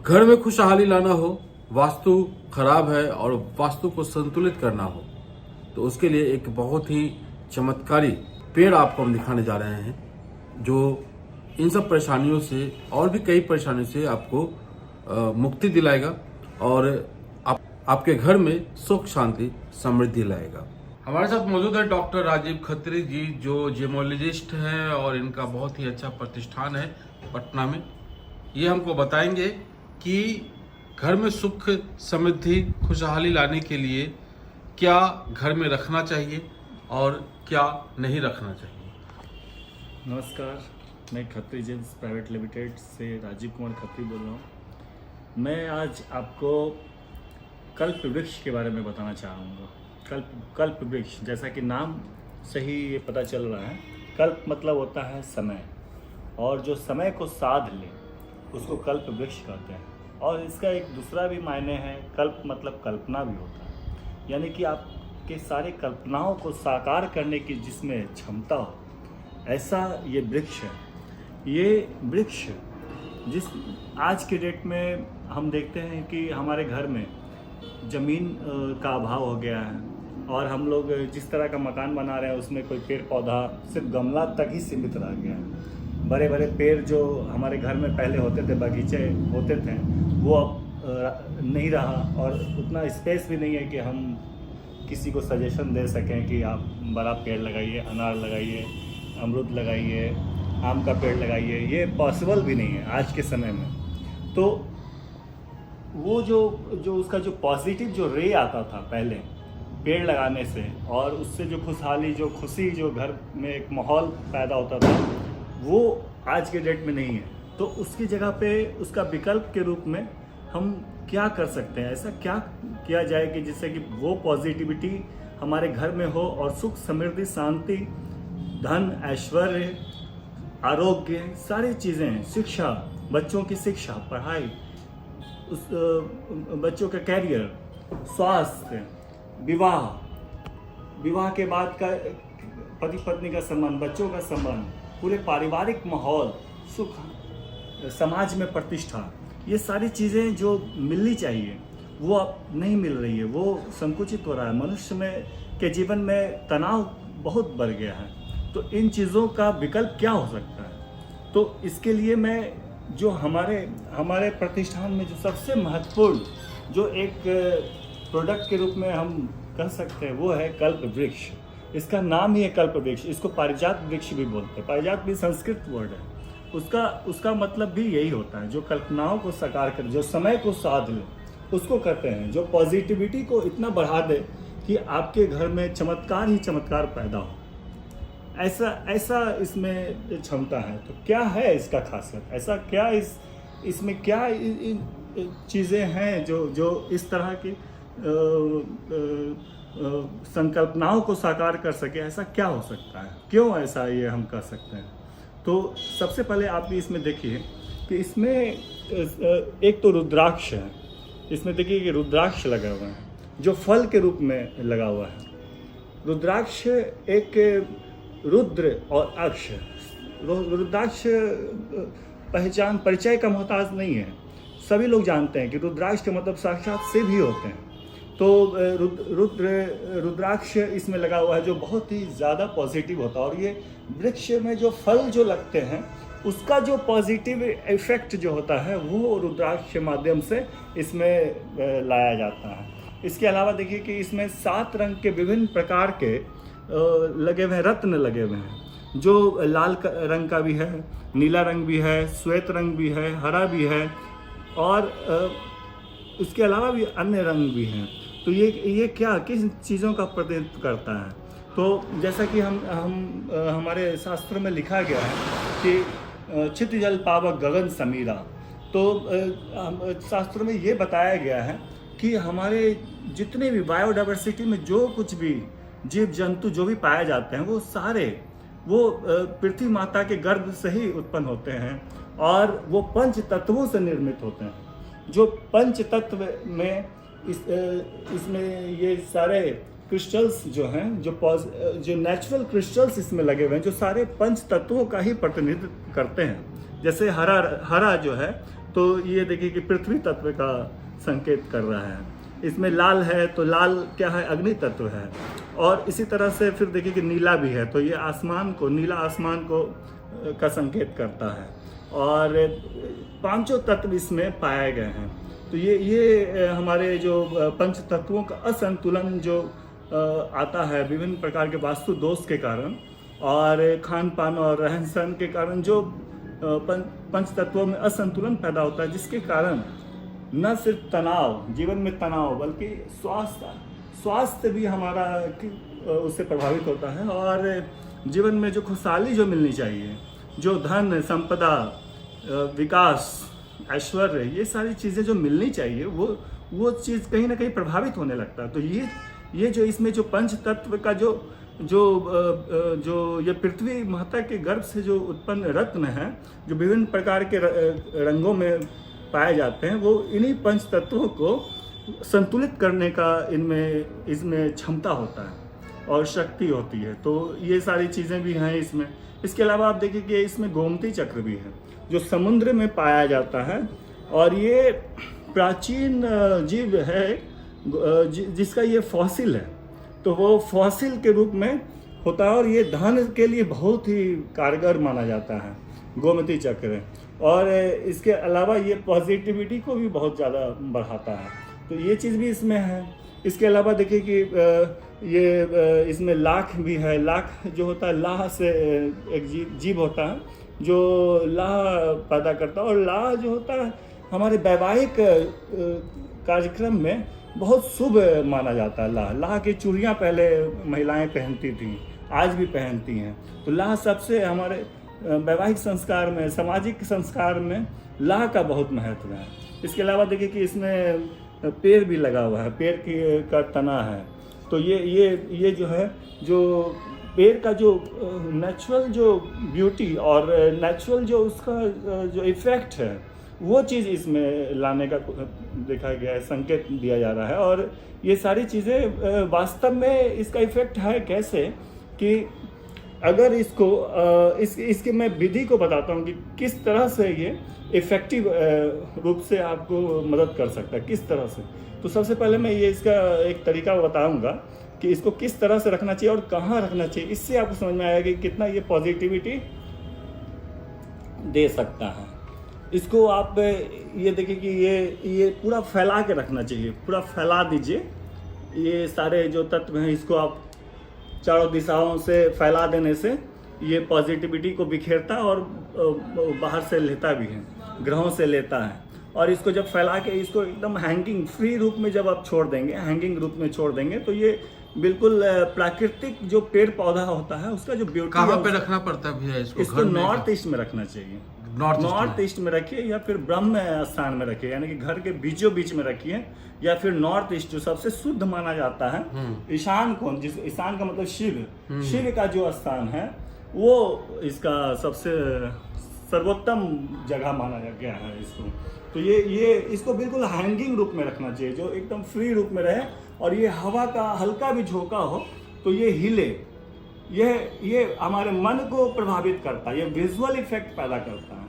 घर में खुशहाली लाना हो, वास्तु खराब है और वास्तु को संतुलित करना हो, तो उसके लिए एक बहुत ही चमत्कारी पेड़ आपको हम दिखाने जा रहे हैं, जो इन सब परेशानियों से और भी कई परेशानियों से आपको मुक्ति दिलाएगा और आपके घर में सुख शांति समृद्धि लाएगा। हमारे साथ मौजूद है डॉक्टर राजीव खत्री जी, जो जेमोलॉजिस्ट हैं और इनका बहुत ही अच्छा प्रतिष्ठान है पटना में। ये हमको बताएंगे कि घर में सुख समृद्धि खुशहाली लाने के लिए क्या घर में रखना चाहिए और क्या नहीं रखना चाहिए। नमस्कार, मैं खत्री जेम्स प्राइवेट लिमिटेड से राजीव कुमार खत्री बोल रहा हूँ। मैं आज आपको कल्प वृक्ष के बारे में बताना चाहूँगा। कल्प वृक्ष, जैसा कि नाम से ही ये पता चल रहा है, कल्प मतलब होता है समय, और जो समय को साध ले उसको कल्प वृक्ष कहते हैं। और इसका एक दूसरा भी मायने है, कल्प मतलब कल्पना भी होता है, यानी कि आपके सारे कल्पनाओं को साकार करने की जिसमें क्षमता हो, ऐसा ये वृक्ष है। ये वृक्ष जिस आज के डेट में हम देखते हैं कि हमारे घर में ज़मीन का अभाव हो गया है, और हम लोग जिस तरह का मकान बना रहे हैं उसमें कोई पेड़ पौधा सिर्फ गमला तक ही सीमित रह गया है। बड़े बड़े पेड़ जो हमारे घर में पहले होते थे, बगीचे होते थे, वो अब नहीं रहा, और उतना स्पेस भी नहीं है कि हम किसी को सजेशन दे सकें कि आप बड़ा पेड़ लगाइए, अनार लगाइए, अमरूद लगाइए, आम का पेड़ लगाइए। ये पॉसिबल भी नहीं है आज के समय में। तो वो जो उसका जो पॉजिटिव जो रे आता था पहले पेड़ लगाने से, और उससे जो खुशहाली जो खुशी जो घर में एक माहौल पैदा होता था, वो आज के डेट में नहीं है। तो उसकी जगह पे उसका विकल्प के रूप में हम क्या कर सकते हैं, ऐसा क्या किया जाए कि जिससे कि वो पॉजिटिविटी हमारे घर में हो और सुख समृद्धि शांति धन ऐश्वर्य आरोग्य सारी चीज़ें, शिक्षा, बच्चों की शिक्षा पढ़ाई, उस बच्चों का कैरियर, स्वास्थ्य, विवाह के बाद का पति पत्नी का संबंध, बच्चों का संबंध, पूरे पारिवारिक माहौल, सुख, समाज में प्रतिष्ठा, ये सारी चीज़ें जो मिलनी चाहिए वो अब नहीं मिल रही है, वो संकुचित हो रहा है। मनुष्य में के जीवन में तनाव बहुत बढ़ गया है। तो इन चीज़ों का विकल्प क्या हो सकता है? तो इसके लिए मैं जो हमारे प्रतिष्ठान में जो सबसे महत्वपूर्ण जो एक प्रोडक्ट के रूप में हम कह सकते हैं, वो है कल्प वृक्ष। इसका नाम ही है कल्प वृक्ष। इसको पारिजात वृक्ष भी बोलते हैं। पारिजात भी संस्कृत वर्ड है। उसका मतलब भी यही होता है, जो कल्पनाओं को साकार कर, जो समय को साध ले, उसको कहते हैं, जो पॉजिटिविटी को इतना बढ़ा दे कि आपके घर में चमत्कार ही चमत्कार पैदा हो। ऐसा इसमें क्षमता है। तो क्या है इसका खासियत? ऐसा क्या इसमें क्या चीज़ें हैं जो इस तरह की संकल्पनाओं को साकार कर सके? ऐसा क्या हो सकता है? क्यों ऐसा ये हम कह सकते हैं? तो सबसे पहले आप भी इसमें देखिए कि इसमें एक तो रुद्राक्ष है। इसमें देखिए कि रुद्राक्ष लगा हुआ है, जो फल के रूप में लगा हुआ है। रुद्राक्ष एक रुद्र और अक्ष, रुद्राक्ष परिचय का मोहताज नहीं है। सभी लोग जानते हैं कि रुद्राक्ष के मतलब साक्षात शिव ही होते हैं। तो रुद्राक्ष इसमें लगा हुआ है, जो बहुत ही ज़्यादा पॉजिटिव होता है। और ये वृक्ष में जो फल जो लगते हैं, उसका जो पॉजिटिव इफेक्ट जो होता है, वो रुद्राक्ष के माध्यम से इसमें लाया जाता है। इसके अलावा देखिए कि इसमें 7 रंग के विभिन्न प्रकार के लगे हुए हैं, रत्न लगे हुए हैं, जो लाल रंग का भी है, नीला रंग भी है, श्वेत रंग भी है, हरा भी है, और इसके अलावा भी अन्य रंग भी हैं। तो ये क्या किस चीज़ों का प्रतिनिधित्व करता है? तो जैसा कि हमारे शास्त्रों में लिखा गया है कि चित जल पावक गगन समीरा। तो शास्त्रों में ये बताया गया है कि हमारे जितने भी बायोडाइवर्सिटी में जो कुछ भी जीव जंतु जो भी पाए जाते हैं, वो सारे पृथ्वी माता के गर्भ से ही उत्पन्न होते हैं, और वो पंच तत्वों से निर्मित होते हैं। जो पंच तत्व में इसमें ये सारे क्रिस्टल्स जो हैं, जो नेचुरल क्रिस्टल्स इसमें लगे हुए हैं, जो सारे पंच तत्वों का ही प्रतिनिधित्व करते हैं। जैसे हरा जो है तो ये देखिए कि पृथ्वी तत्व का संकेत कर रहा है। इसमें लाल है तो लाल क्या है, अग्नि तत्व है। और इसी तरह से फिर देखिए कि नीला भी है, तो ये आसमान को, नीला आसमान को का संकेत करता है। और पांचों तत्व इसमें पाए गए हैं। तो ये हमारे जो पंच तत्वों का असंतुलन जो आता है विभिन्न प्रकार के वास्तु दोष के कारण और खान पान और रहन सहन के कारण, जो पंच तत्वों में असंतुलन पैदा होता है, जिसके कारण न सिर्फ तनाव, जीवन में तनाव, बल्कि स्वास्थ्य भी हमारा उससे प्रभावित होता है। और जीवन में जो खुशहाली जो मिलनी चाहिए, जो धन संपदा, विकास, ऐश्वर्य, ये सारी चीज़ें जो मिलनी चाहिए, वो चीज़ कहीं ना कहीं प्रभावित होने लगता है। तो ये जो इसमें जो पंच तत्व का जो ये पृथ्वी माता के गर्भ से जो उत्पन्न रत्न है, जो विभिन्न प्रकार के रंगों में पाए जाते हैं, वो इन्हीं पंच तत्वों को संतुलित करने का इसमें क्षमता होता है और शक्ति होती है। तो ये सारी चीज़ें भी हैं इसमें। इसके अलावा आप देखिए कि इसमें गोमती चक्र भी है, जो समुद्र में पाया जाता है। और ये प्राचीन जीव है जिसका ये फॉसिल है, तो वो फॉसिल के रूप में होता है। और ये धन के लिए बहुत ही कारगर माना जाता है गोमती चक्र। और इसके अलावा ये पॉजिटिविटी को भी बहुत ज़्यादा बढ़ाता है, तो ये चीज़ भी इसमें है। इसके अलावा देखिए कि ये इसमें लाख भी है। लाख जो होता है, लाह से एक जीव होता है जो लाह पैदा करता है। और लाह जो होता है हमारे वैवाहिक कार्यक्रम में बहुत शुभ माना जाता है। लाह की चूड़ियाँ पहले महिलाएं पहनती थीं, आज भी पहनती हैं। तो लाह सबसे हमारे वैवाहिक संस्कार में, सामाजिक संस्कार में लाह का बहुत महत्व है। इसके अलावा देखिए कि इसमें पेड़ भी लगा हुआ है, पेड़ का तना है। तो ये जो है, जो पेड़ का जो नेचुरल जो ब्यूटी और नेचुरल जो उसका जो इफेक्ट है, वो चीज़ इसमें लाने का देखा गया है, संकेत दिया जा रहा है। और ये सारी चीज़ें वास्तव में इसका इफेक्ट है कैसे, कि अगर इसके मैं विधि को बताता हूँ कि किस तरह से ये इफेक्टिव रूप से आपको मदद कर सकता है, किस तरह से। तो सबसे पहले मैं ये इसका एक तरीका बताऊँगा कि इसको किस तरह से रखना चाहिए और कहाँ रखना चाहिए। इससे आपको समझ में आएगा कि कितना ये पॉजिटिविटी दे सकता है। इसको आप ये देखिए कि ये पूरा फैला के रखना चाहिए, पूरा फैला दीजिए। ये सारे जो तत्व हैं, इसको आप चारों दिशाओं से फैला देने से ये पॉजिटिविटी को बिखेरता है और बाहर से लेता भी है, ग्रहों से लेता है। और इसको जब फैला के इसको एकदम हैंगिंग फ्री रूप में जब आप छोड़ देंगे, हैंगिंग रूप में छोड़ देंगे, तो ये बिल्कुल प्राकृतिक जो पेड़ पौधा होता है उसका जो ब्यूटी। कहाँ पे रखना पड़ता है भैया इसको? नॉर्थ ईस्ट में रखना चाहिए। नॉर्थ ईस्ट में रखिए, या फिर ब्रह्म स्थान में रखिए, यानी कि घर के बीचों बीच में रखिए, या फिर नॉर्थ ईस्ट जो सबसे शुद्ध माना जाता है। ईशान कोण, जिस ईशान का मतलब शिव का जो स्थान है, वो इसका सबसे सर्वोत्तम जगह माना गया है इसको। तो ये इसको बिल्कुल हैंगिंग रूप में रखना चाहिए, जो एकदम फ्री रूप में रहे। और ये हवा का हल्का भी झोंका हो तो ये हिले, ये हमारे मन को प्रभावित करता है, ये विजुअल इफेक्ट पैदा करता है।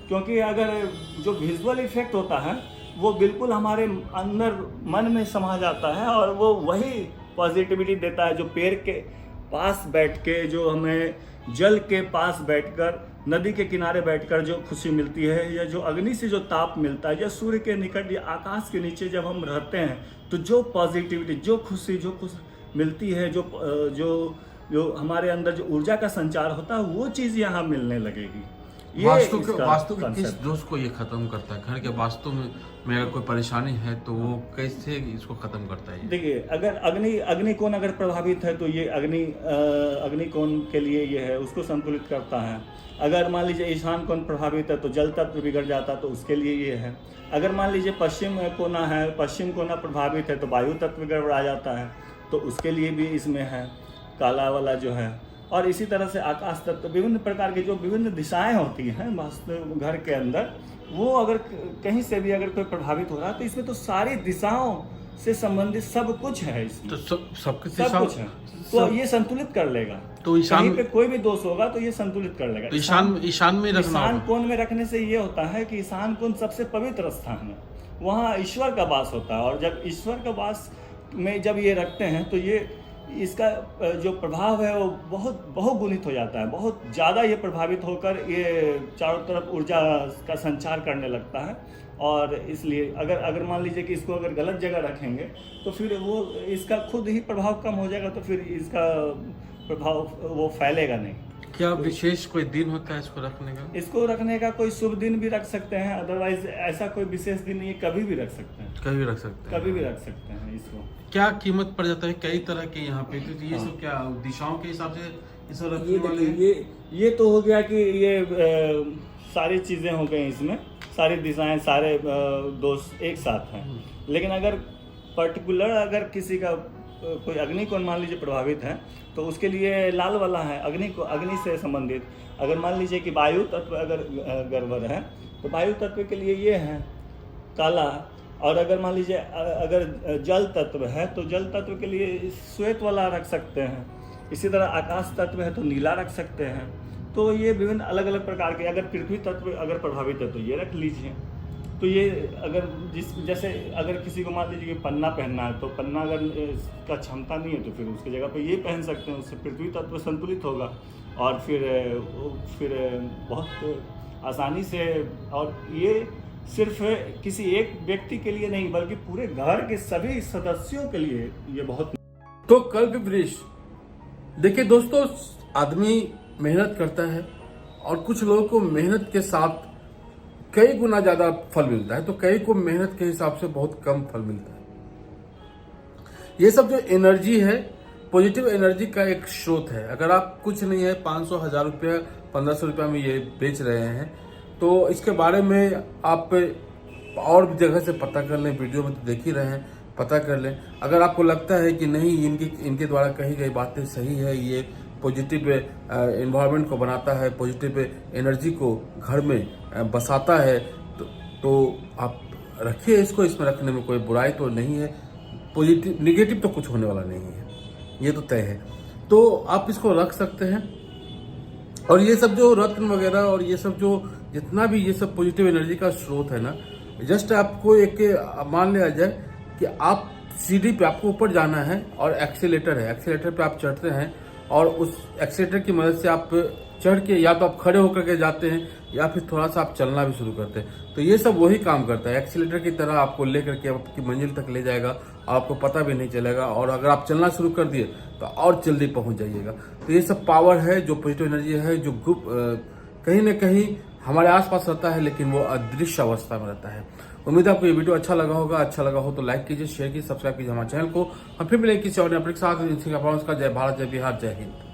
क्योंकि अगर जो विजुअल इफेक्ट होता है वो बिल्कुल हमारे अंदर मन में समा जाता है, और वो वही पॉजिटिविटी देता है जो पेड़ के पास बैठ के, जो हमें जल के पास बैठकर, नदी के किनारे बैठकर जो खुशी मिलती है, या जो अग्नि से जो ताप मिलता है, या सूर्य के निकट या आकाश के नीचे जब हम रहते हैं, तो जो पॉजिटिविटी, जो खुशी मिलती है, जो हमारे अंदर जो ऊर्जा का संचार होता है, वो चीज़ यहाँ मिलने लगेगी। वास्तु के किस दोष को ये खत्म करता है? घर के वास्तु में अगर कोई परेशानी है तो वो कैसे इसको खत्म करता है? देखिए, अगर अग्नि कोण अगर प्रभावित है तो ये अग्नि कोण के लिए ये है, उसको संतुलित करता है। अगर मान लीजिए ईशान कोण प्रभावित है तो जल तत्व बिगड़ जाता है, तो उसके लिए ये है। अगर मान लीजिए पश्चिम कोना है, पश्चिम कोना प्रभावित है तो वायु तत्व गड़बड़ा जाता है, तो उसके लिए भी इसमें है काला वाला जो है। और इसी तरह से आकाश तत्व, विभिन्न प्रकार के जो विभिन्न दिशाएं होती हैं वास्तु घर के अंदर, वो अगर कहीं से भी अगर कोई प्रभावित हो रहा है तो इसमें तो सारी दिशाओं से संबंधित सब कुछ है इसमें, तो सबके सब कुछ है। तो ये संतुलित कर लेगा। तो ईशान कहीं पे कोई भी दोष होगा तो ये संतुलित कर लेगा। तो ईशान में रखना ईशान होगा। कोण में रखने से ये होता है कि ईशान कोण सबसे पवित्र स्थान है, वहाँ ईश्वर का वास होता है। और जब ईश्वर का वास में जब ये रखते हैं तो ये इसका जो प्रभाव है वो बहुत बहुगुणित हो जाता है, बहुत ज़्यादा ये प्रभावित होकर ये चारों तरफ ऊर्जा का संचार करने लगता है। और इसलिए अगर मान लीजिए कि इसको अगर गलत जगह रखेंगे तो फिर वो इसका खुद ही प्रभाव कम हो जाएगा, तो फिर इसका प्रभाव वो फैलेगा नहीं। क्या विशेष कोई दिन होता है इसको रखने का? इसको रखने का कोई शुभ दिन भी रख सकते हैं, अदरवाइज ऐसा कोई विशेष दिन नहीं, कभी भी रख सकते हैं, कभी रख सकते हैं, कभी भी रख सकते हैं इसको। क्या कीमत पड़ जाता है? कई तरह के यहाँ पे तो ये सब क्या दिशाओं के हिसाब से ये सब रखने वाले हैं? ये तो हो गया कि ये सारी चीज़ें हो गई इसमें, सारी दिशाएं, सारे दोष एक साथ हैं। लेकिन अगर पर्टिकुलर अगर किसी का कोई अग्नि कोण मान लीजिए प्रभावित है तो उसके लिए लाल वाला है, अग्नि से संबंधित। अगर मान लीजिए कि वायु तत्व अगर गड़बड़ है तो वायु तत्व के लिए ये है काला। और अगर मान लीजिए अगर जल तत्व है तो जल तत्व के लिए श्वेत वाला रख सकते हैं। इसी तरह आकाश तत्व है तो नीला रख सकते हैं। तो ये विभिन्न अलग अलग प्रकार के, अगर पृथ्वी तत्व अगर प्रभावित है तो ये रख लीजिए। तो ये अगर जैसे अगर किसी को मान लीजिए कि पन्ना पहनना है तो पन्ना अगर का क्षमता नहीं है तो फिर उसकी जगह पे ये पहन सकते हैं, उससे पृथ्वी तत्व संतुलित होगा और फिर बहुत आसानी से। और ये सिर्फ किसी एक व्यक्ति के लिए नहीं बल्कि पूरे घर के सभी सदस्यों के लिए ये बहुत। तो कल्प वृक्ष देखिए दोस्तों, आदमी मेहनत करता है और कुछ लोगों को मेहनत के साथ कई गुना ज्यादा फल मिलता है, तो कई को मेहनत के हिसाब से बहुत कम फल मिलता है। ये सब जो एनर्जी है, पॉजिटिव एनर्जी का एक स्रोत है। अगर आप कुछ नहीं है 500, 1000 रुपया, 1500 रुपया में ये बेच रहे हैं तो इसके बारे में आप और भी जगह से पता कर लें, वीडियो में तो देख ही रहे हैं, पता कर लें। अगर आपको लगता है कि नहीं इनके द्वारा कही गई बातें सही है, ये पॉजिटिव एनवायरनमेंट को बनाता है, पॉजिटिव एनर्जी को घर में बसाता है, तो आप रखिए इसको। इसमें रखने में कोई बुराई तो नहीं है, पॉजिटिव निगेटिव तो कुछ होने वाला नहीं है, ये तो तय है। तो आप इसको रख सकते हैं। और ये सब जो रत्न वगैरह और ये सब जो जितना भी ये सब पॉजिटिव एनर्जी का स्रोत है ना, जस्ट आपको एक मान लिया जाए कि आप सीढ़ी पे आपको ऊपर जाना है और एक्सीलेटर है, एक्सीलेटर पे आप चढ़ते हैं और उस एक्सीलेटर की मदद से आप चढ़ के या तो आप खड़े होकर के जाते हैं या फिर थोड़ा सा आप चलना भी शुरू करते हैं। तो ये सब वही काम करता है, एक्सीलेटर की तरह आपको लेकर के आपकी मंजिल तक ले जाएगा, आपको पता भी नहीं चलेगा। और अगर आप चलना शुरू कर दिए तो और जल्दी पहुंच जाइएगा। तो ये सब पावर है, जो पॉजिटिव एनर्जी है, जो ग्रुप कहीं ना कहीं हमारे आसपास रहता है लेकिन वो अदृश्य अवस्था में रहता है। उम्मीद है आपको ये वीडियो अच्छा लगा होगा। अच्छा लगा हो तो लाइक कीजिए, शेयर कीजिए, सब्सक्राइब कीजिए हमारे चैनल को। हम फिर मिलेंगे किसी और अपने साथ। जय भारत, जय बिहार, जय हिंद।